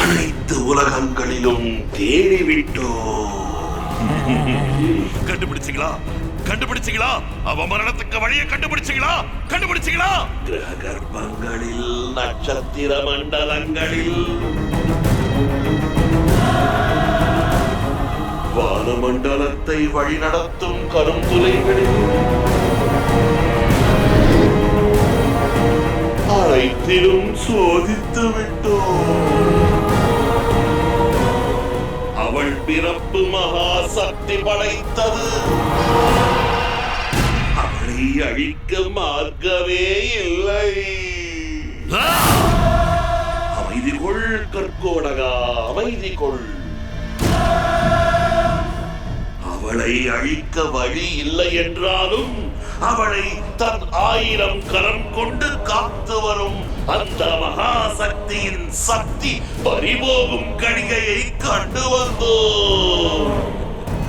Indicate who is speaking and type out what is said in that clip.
Speaker 1: அனைத்து உலகங்களிலும் தேடிவிட்டோம்.
Speaker 2: கண்டுபிடிச்சீங்களா? கண்டுபிடிச்சீங்களா? அவ மரணத்துக்கு வழியை கண்டுபிடிச்சீங்களா? கண்டுபிடிச்சீங்களா?
Speaker 1: கிரக கர்ப்பங்களில், நட்சத்திர மண்டலங்களில், வானமண்டலத்தை வழிநடத்தும் கருந்துளைகளில் அனைத்திலும் சோதித்து விட்டோம். அவள் பிறப்பு மகா சக்தி படைத்தது. அவளை அழிக்க மார்க்கமே இல்லை. அமைதி கொள் கற்கோடகா, அமைதி கொள். அவளை அழிக்க வழி இல்லை என்றாலும் அவளை தன் 1000 கரம் கொண்டு காத்து வரும் அந்த மகாசக்தியின் சக்தி பறிபோகும் கணிகையை கண்டு வந்தோம்.